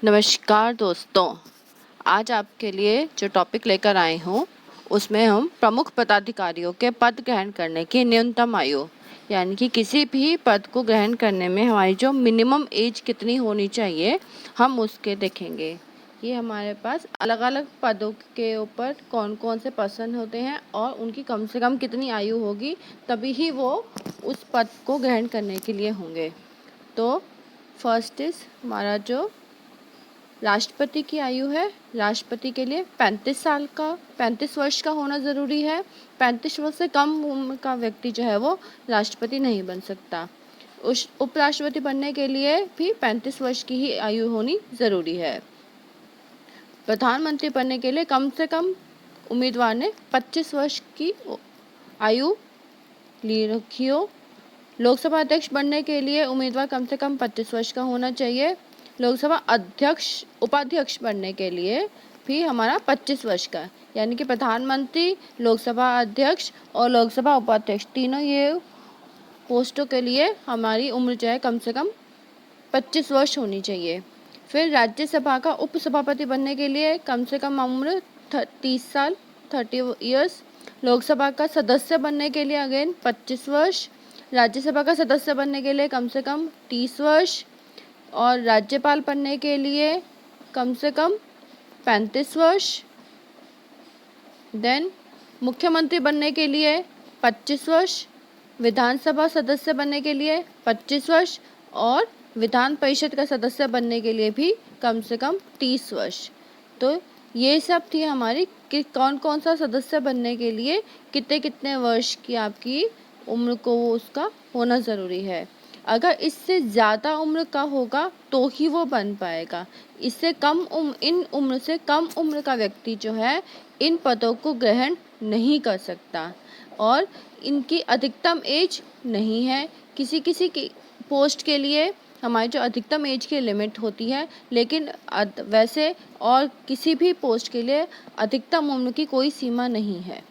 नमस्कार दोस्तों, आज आपके लिए जो टॉपिक लेकर आई हूँ उसमें हम प्रमुख पदाधिकारियों के पद ग्रहण करने की न्यूनतम आयु यानी कि किसी भी पद को ग्रहण करने में हमारी जो मिनिमम एज कितनी होनी चाहिए हम उसके देखेंगे। ये हमारे पास अलग अलग पदों के ऊपर कौन कौन से पर्सन होते हैं और उनकी कम से कम कितनी आयु होगी तभी ही वो उस पद को ग्रहण करने के लिए होंगे। तो फर्स्ट इज़ हमारा जो राष्ट्रपति की आयु है, राष्ट्रपति के लिए 35 वर्ष का होना ज़रूरी है। 35 वर्ष से कम उम्र का व्यक्ति जो है वो राष्ट्रपति नहीं बन सकता। उस उपराष्ट्रपति बनने के लिए भी 35 वर्ष की ही आयु होनी ज़रूरी है। प्रधानमंत्री बनने के लिए कम से कम उम्मीदवार ने 25 वर्ष की आयु ली रखी हो। लोकसभा अध्यक्ष बनने के लिए उम्मीदवार कम से कम 25 वर्ष का होना चाहिए। लोकसभा उपाध्यक्ष बनने के लिए भी हमारा 25 वर्ष का, यानी कि प्रधानमंत्री, लोकसभा अध्यक्ष और लोकसभा उपाध्यक्ष तीनों ये पोस्टों के लिए हमारी उम्र जो है कम से कम 25 वर्ष होनी चाहिए। फिर राज्यसभा का उपसभापति बनने के लिए कम से कम उम्र 30 साल 30 ईयर्स। लोकसभा का सदस्य बनने के लिए अगेन 25 वर्ष। राज्यसभा का सदस्य बनने के लिए कम से कम 30 वर्ष और राज्यपाल बनने के लिए कम से कम 35 वर्ष। देन मुख्यमंत्री बनने के लिए 25 वर्ष, विधानसभा सदस्य बनने के लिए 25 वर्ष और विधान परिषद का सदस्य बनने के लिए भी कम से कम 30 वर्ष। तो ये सब थी हमारी कि कौन कौन सा सदस्य बनने के लिए कितने कितने वर्ष की आपकी उम्र को उसका होना ज़रूरी है। अगर इससे ज़्यादा उम्र का होगा तो ही वो बन पाएगा। इससे इन उम्र से कम उम्र का व्यक्ति जो है इन पदों को ग्रहण नहीं कर सकता और इनकी अधिकतम एज नहीं है। किसी किसी की पोस्ट के लिए हमारी जो अधिकतम एज की लिमिट होती है, लेकिन वैसे और किसी भी पोस्ट के लिए अधिकतम उम्र की कोई सीमा नहीं है।